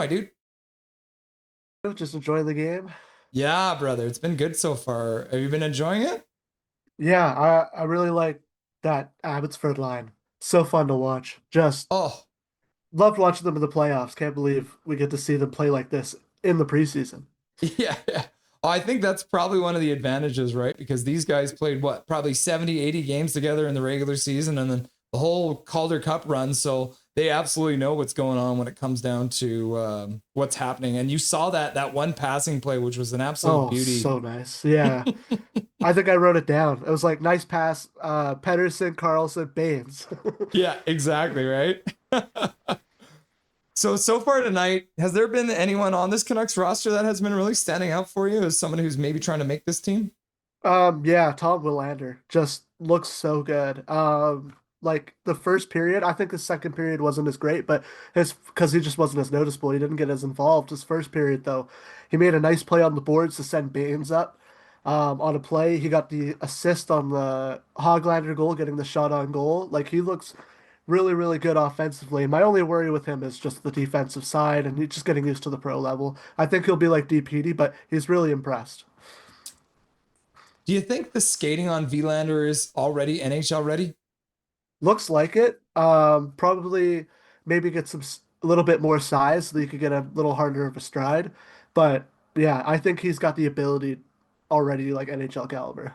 my dude? Just enjoying the game. Yeah, brother. It's been good so far. Have you been enjoying it? Yeah, I really like that Abbotsford line. So fun to watch. Just Oh, loved watching them in the playoffs. Can't believe we get to see them play like this in the preseason. yeah, yeah. Oh, I think that's probably one of the advantages, right? Because these guys played what, probably 70, 80 games together in the regular season and then the whole Calder Cup run. So they absolutely know what's going on when it comes down to what's happening. And you saw that one passing play, which was an absolute Oh, beauty. so nice. Yeah. I think I wrote it down. It was like nice pass, Pedersen, Carlson, Baines. Yeah, exactly, right? So far tonight, has there been anyone on this Canucks roster that has been really standing out for you as someone who's maybe trying to make this team? Yeah, Tom Willander just looks so good. Like the first period, I think the second period wasn't as great, but his because he just wasn't as noticeable. He didn't get as involved. His first period though, he made a nice play on the boards to send Baines up. On a play, he got the assist on the Hoglander goal, getting the shot on goal. Like he looks really, really good offensively. My only worry with him is just the defensive side, and he's just getting used to the pro level. I think he'll be like DPD, but he's really impressed. Do you think the skating on Vilander is already NHL ready? Looks like it. Probably maybe get a little bit more size so that you could get a little harder of a stride. But yeah, I think he's got the ability already like NHL caliber.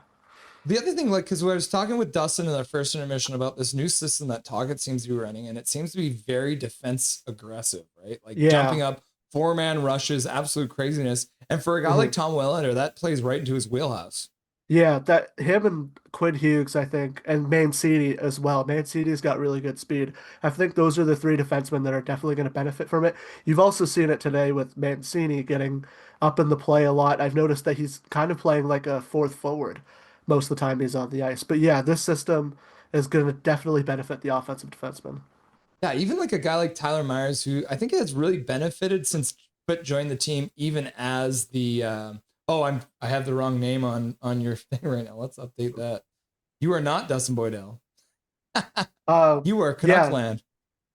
The other thing, like, because I was talking with Dustin in our first intermission about this new system that Toggett seems to be running, and it seems to be very defense aggressive, right? Like Yeah. jumping up, four-man rushes, absolute craziness. And for a guy like Mhm. Tom Wellander, that plays right into his wheelhouse. Yeah, that him and Quinn Hughes, I think, and Mancini as well. Mancini's got really good speed. I think those are the three defensemen that are definitely going to benefit from it. You've also seen it today with Mancini getting up in the play a lot. I've noticed that he's kind of playing like a fourth forward most of the time he's on the ice. But yeah, this system is going to definitely benefit the offensive defenseman. Yeah, even like a guy like Tyler Myers, who I think has really benefited since Foot joined the team, even as the oh, I have the wrong name on your thing right now. Let's update that. You are not Dustin Boydell. Uh, You are yeah, Canucksland.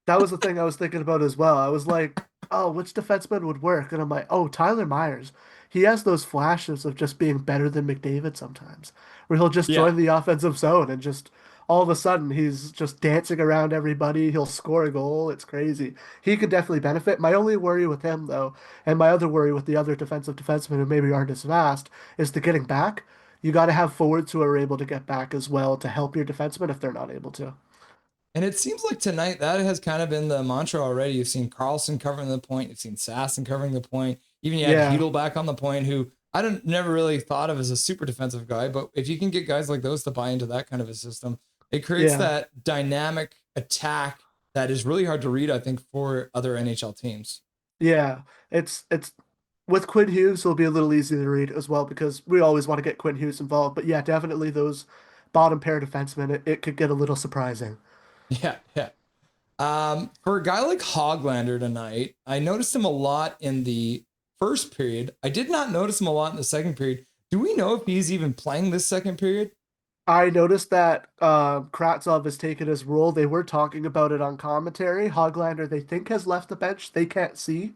that was the thing I was thinking about as well. I was like, oh, which defenseman would work? And I'm like, oh, Tyler Myers. He has those flashes of just being better than McDavid sometimes, where he'll just Yeah, join the offensive zone and just all of a sudden he's just dancing around everybody. He'll score a goal. It's crazy. He could definitely benefit. My only worry with him, though, and my other worry with the other defensive defensemen who maybe aren't as fast, is the getting back. You got to have forwards who are able to get back as well to help your defensemen if they're not able to. and it seems like tonight that has kind of been the mantra already. You've seen Carlson covering the point, you've seen Sasson covering the point. Even you had Yeah, Hedel back on the point, who I don't never really thought of as a super defensive guy, but if you can get guys like those to buy into that kind of a system, it creates yeah. that dynamic attack that is really hard to read, I think, for other NHL teams. Yeah, it's with Quinn Hughes, it'll be a little easier to read as well because we always want to get Quinn Hughes involved. But yeah, definitely those bottom pair defensemen, it could get a little surprising. Yeah, yeah. For a guy like Hoglander tonight, I noticed him a lot in the first period. I did not notice him a lot in the second period. Do we know if he's even playing this second period? I noticed that Kravtsov has taken his role. They were talking about it on commentary. Hoglander, they think, has left the bench. They can't see.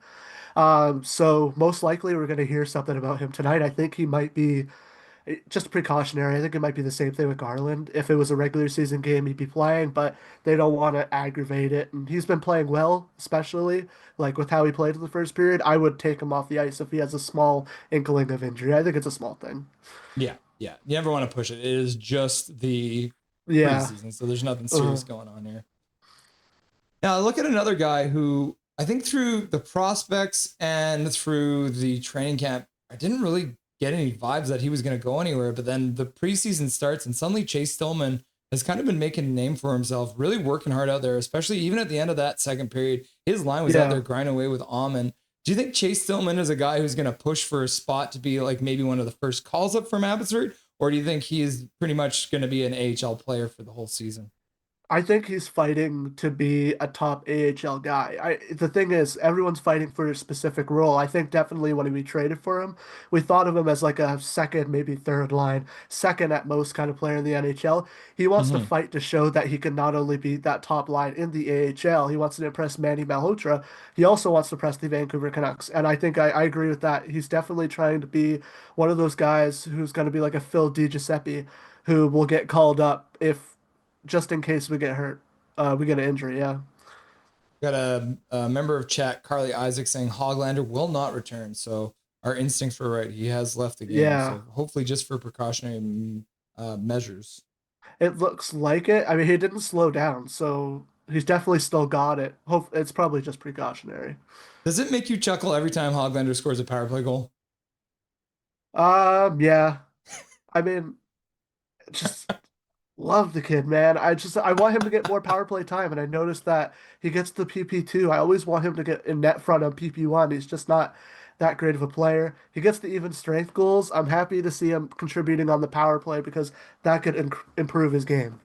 So most likely we're going to hear something about him tonight. I think he might be just precautionary. I think it might be the same thing with Garland. If it was a regular season game, he'd be playing, but they don't want to aggravate it. And he's been playing well, especially like with how he played in the first period. I would take him off the ice if he has a small inkling of injury. I think it's a small thing. Yeah, yeah. You never want to push it. It is just the Yeah. preseason, so there's nothing Uh, serious going on here. Now, look at another guy who I think through the prospects and through the training camp, I didn't really get any vibes that he was going to go anywhere. But then the preseason starts, and suddenly Chase Stillman has kind of been making a name for himself, really working hard out there, especially even at the end of that second period. His line was out there yeah. grinding away with Amon. Do you think Chase Stillman is a guy who's going to push for a spot to be like maybe one of the first calls up from Abbotsford? Or do you think he is pretty much going to be an AHL player for the whole season? I think he's fighting to be a top AHL guy. The thing is, everyone's fighting for a specific role. I think definitely when we traded for him, we thought of him as like a second, maybe third line, second at most kind of player in the NHL. He wants to Hmm. fight to show that he can not only be that top line in the AHL, he wants to impress Manny Malhotra. He also wants to impress the Vancouver Canucks. And I think I agree with that. He's definitely trying to be one of those guys who's going to be like a Phil DiGiuseppe who will get called up if just in case we get hurt, we get an injury. Yeah, Got a member of chat, Carly Isaac, saying Hoglander will not return. So our instincts were right. He has left the game. yeah. So hopefully, just for precautionary measures. It looks like it. I mean, he didn't slow down, so he's definitely still got it. Hope it's probably just precautionary. Does it make you chuckle every time Hoglander scores a power play goal? Yeah. I mean, just love the kid, man. I want him to get more power play time, and I noticed that he gets the PP2. I always want him to get in net front on PP1. He's just not that great of a player. He gets the even strength goals. I'm happy to see him contributing on the power play because that could improve his game.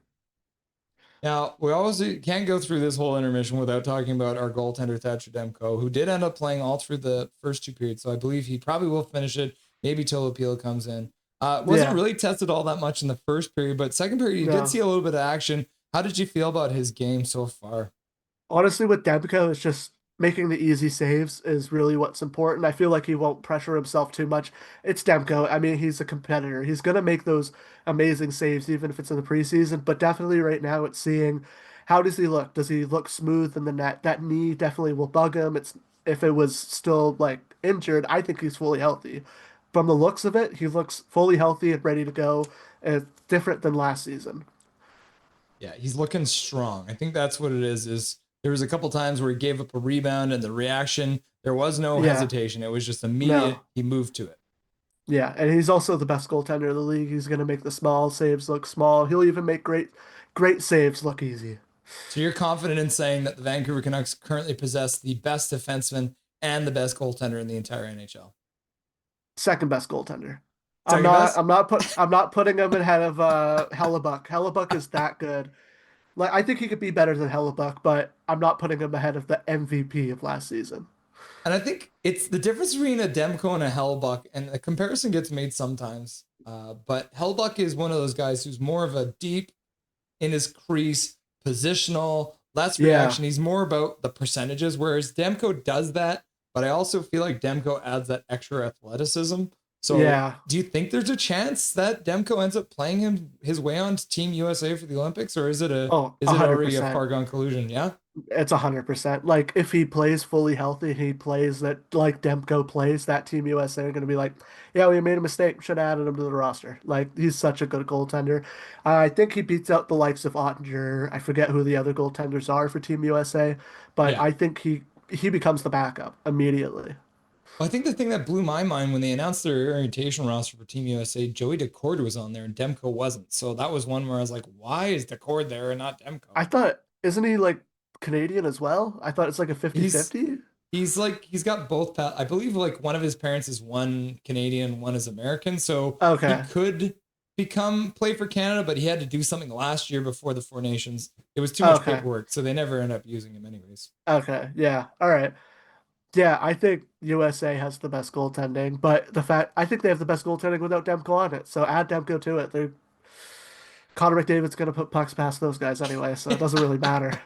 Now, we always can't go through this whole intermission without talking about our goaltender, Thatcher Demko, who did end up playing all through the first two periods. So I believe he probably will finish it, maybe till Appeal comes in. Wasn't Yeah, really tested all that much in the first period, but second period, you did no. see a little bit of action. How did you feel about his game so far? Honestly, with Demko, it's just making the easy saves is really what's important. I feel like he won't pressure himself too much. It's Demko. I mean, he's a competitor. He's gonna make those amazing saves, even if it's in the preseason. But definitely right now, it's seeing how does he look? Does he look smooth in the net? That knee definitely will bug him. It's if it was still like injured, I think he's fully healthy. From the looks of it, he looks fully healthy and ready to go. It's different than last season. Yeah, he's looking strong. I think that's what it is. Is there was a couple times where he gave up a rebound and the reaction, there was no Yeah, hesitation. It was just no. immediate. He moved to it. Yeah, and he's also the best goaltender in the league. He's going to make the small saves look small. He'll even make great saves look easy. So you're confident in saying that the Vancouver Canucks currently possess the best defenseman and the best goaltender in the entire NHL. Second best goaltender. Second best? I'm not putting him ahead of Hellebuck. Hellebuck is that good. Like I think he could be better than Hellebuck, but I'm not putting him ahead of the MVP of last season. And I think it's the difference between a Demko and a Hellbuck, and the comparison gets made sometimes. But Hellbuck is one of those guys who's more of a deep in his crease, positional, less Yeah. reaction. He's more about the percentages, whereas Demko does that. But I also feel like Demko adds that extra athleticism. So, Yeah. do you think there's a chance that Demko ends up playing his way on to Team USA for the Olympics, or Oh, is it already a 100%. foregone collusion? Yeah. It's 100%. Like if he plays fully healthy, he plays that like Demko plays, that Team USA are going to be like, yeah, we made a mistake. Should have added him to the roster. Like he's such a good goaltender. I think he beats out the likes of Ottinger. I forget who the other goaltenders are for Team USA, but Yeah. I think he becomes the backup immediately. Well, I think the thing that blew my mind when they announced their orientation roster for Team USA, Joey Decord was on there and Demko wasn't. So that was one where I was like, why is Decord there and not I Demko? thought, isn't he like Canadian as well? I thought it's like a He's 50-50. he's got both. I believe like one of his parents is one Canadian, one is American. So he Okay. could play for Canada, but he had to do something last year before the Four Nations. It was too much Okay. paperwork, so they never end up using him anyways. Okay. Yeah. All right. Yeah, I think USA has the best goaltending, but I think they have the best goaltending without Demko on it. So add Demko to it. Connor McDavid's gonna put pucks past those guys anyway, so it doesn't really matter.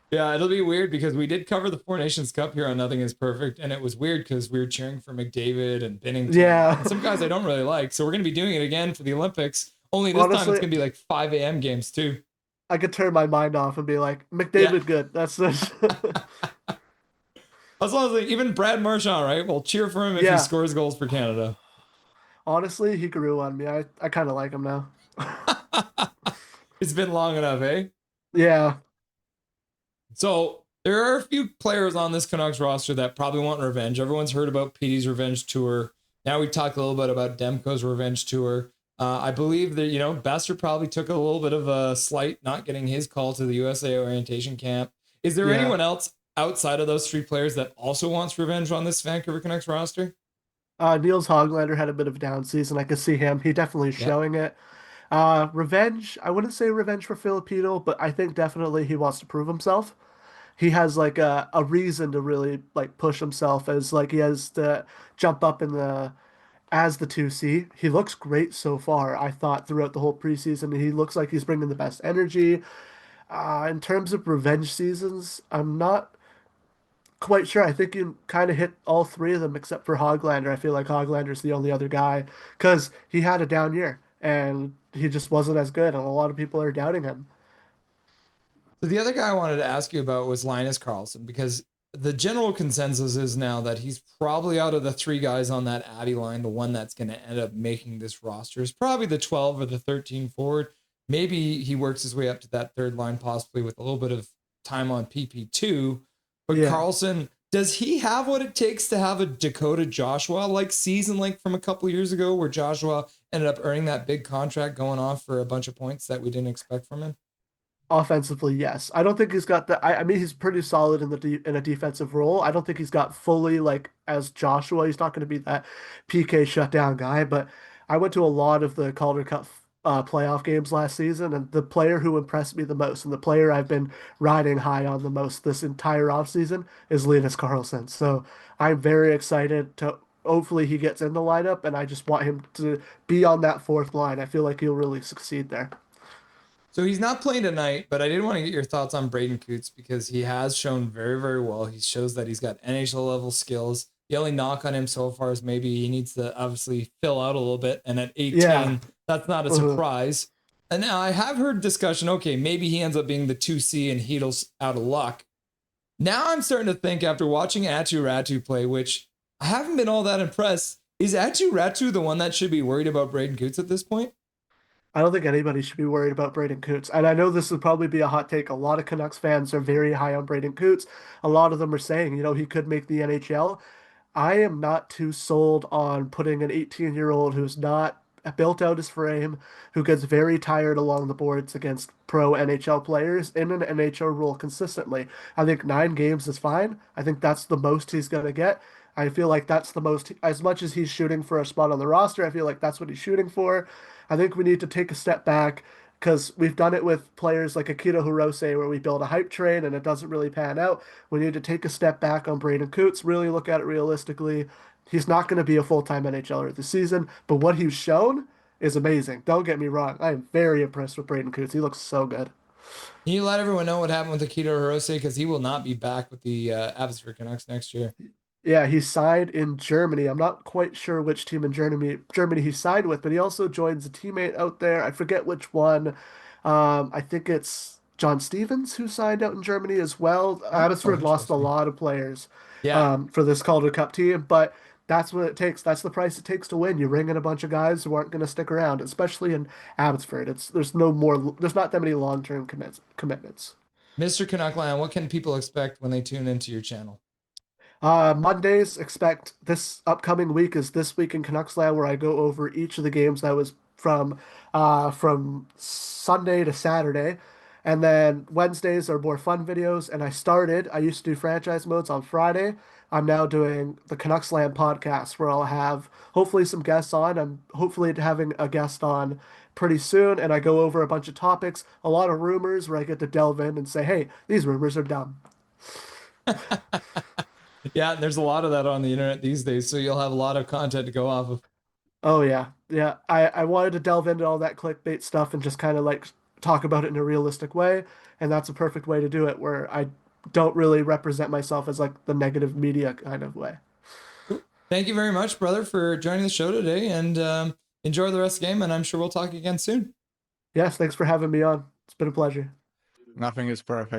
Yeah, it'll be weird because we did cover the Four Nations Cup here on Nothing is Perfect, and it was weird because we were cheering for McDavid and Binnington Yeah, and some guys I don't really like. So we're gonna be doing it again for the Olympics. Only this time it's honestly, gonna be like 5 a.m. games too. I could turn my mind off and be like, Yeah. McDavid, good. That's it. As long as like, even Brad Marchand, right? We'll cheer for him if he Yeah, scores goals for Canada. honestly, he grew on me. I kind of like him now. It's been long enough, eh? Yeah, So there are a few players on this Canucks roster that probably want revenge. Everyone's heard about Petey's revenge tour. Now we talked a little bit about Demko's revenge tour. I believe that Besser probably took a little bit of a slight not getting his call to the USA orientation camp. Is there yeah. anyone else outside of those three players that also wants revenge on this Vancouver Canucks roster? Niels Hoglander had a bit of a down season. I could see him. He definitely is Yeah. showing it. Revenge. I wouldn't say revenge for Filipino, but I think definitely he wants to prove himself. He has like a reason to really like push himself as like he has to jump up in the as the 2C. He looks great so far, I thought, throughout the whole preseason. He looks like he's bringing the best energy. In terms of revenge seasons, I'm not quite sure. I think you kind of hit all three of them except for Hoglander. I feel like Hoglander's the only other guy because he had a down year and he just wasn't as good, and a lot of people are doubting him. So the other guy I wanted to ask you about was Linus Carlson, because the general consensus is now that he's probably out of the three guys on that Abby line, the one that's going to end up making this roster is probably the 12 or the 13 forward. Maybe he works his way up to that third line, possibly with a little bit of time on PP2. But Yeah. Carlson, does he have what it takes to have a Dakota Joshua like season, like from a couple of years ago, where Joshua ended up earning that big contract, going off for a bunch of points that we didn't expect from him? Offensively, yes. I don't think he's got the. I mean, he's pretty solid in in a defensive role. I don't think he's got fully like as Joshua. He's not going to be that PK shutdown guy. But I went to a lot of the Calder Cup playoff games last season, and the player who impressed me the most, and the player I've been riding high on the most this entire offseason is Linus Carlson. So I'm very excited to. Hopefully he gets in the lineup, and I just want him to be on that fourth line. I feel like he'll really succeed there. So he's not playing tonight, but I did want to get your thoughts on Braden Coots, because he has shown very, very well. He shows that he's got NHL level skills. The only knock on him so far is maybe he needs to obviously fill out a little bit. And at Yeah. 18, that's not a Uh, surprise. And now I have heard discussion, okay, maybe he ends up being the 2C and Heedle's out of luck. Now I'm starting to think, after watching Atu Ratu play, which I haven't been all that impressed, is Atu Ratu the one that should be worried about Braden Coots at this point? I don't think anybody should be worried about Braden Coots. And I know this would probably be a hot take. A lot of Canucks fans are very high on Braden Coots. A lot of them are saying, he could make the NHL. I am not too sold on putting an 18-year-old who's not built out his frame, who gets very tired along the boards against pro NHL players in an NHL role consistently. I think 9 games is fine. I think that's the most he's going to get. I feel like that's the most, as much as he's shooting for a spot on the roster, I feel like that's what he's shooting for. I think we need to take a step back because we've done it with players like Akito Hirose, where we build a hype train and it doesn't really pan out. We need to take a step back on Braden Coots, really look at it realistically. He's not going to be a full-time NHLer this season, but what he's shown is amazing. Don't get me wrong. I am very impressed with Braden Coots. He looks so good. Can you let everyone know what happened with Akito Hirose? Because he will not be back with the Abbotsford Canucks next year. Yeah, he signed in Germany. I'm not quite sure which team in Germany he signed with, but he also joins a teammate out there. I forget which one. I think it's John Stevens who signed out in Germany as well. Oh, Abbotsford lost a interesting. lot of players Yeah. for this Calder Cup team, but that's what it takes. That's the price it takes to win. You ring in a bunch of guys who aren't going to stick around, especially in Abbotsford. There's not that many long-term commitments. Mr. Canuckland, what can people expect when they tune into your channel? Mondays, expect this upcoming week is This Week in Canucksland, where I go over each of the games that was from Sunday to Saturday. And then Wednesdays are more fun videos. And I used to do franchise modes on Friday. I'm now doing the Canucksland podcast, where I'll have hopefully some guests on. I'm hopefully having a guest on pretty soon. And I go over a bunch of topics, a lot of rumors where I get to delve in and say, hey, these rumors are dumb. Yeah, there's a lot of that on the internet these days, so you'll have a lot of content to go off of. Oh yeah, yeah. I wanted to delve into all that clickbait stuff and just kind of like talk about it in a realistic way, and that's a perfect way to do it, where I don't really represent myself as like the negative media kind of way. Cool. Thank you very much, brother, for joining the show today, and enjoy the rest of the game, and I'm sure we'll talk again soon. Yes, thanks for having me on. It's been a pleasure. Nothing is perfect.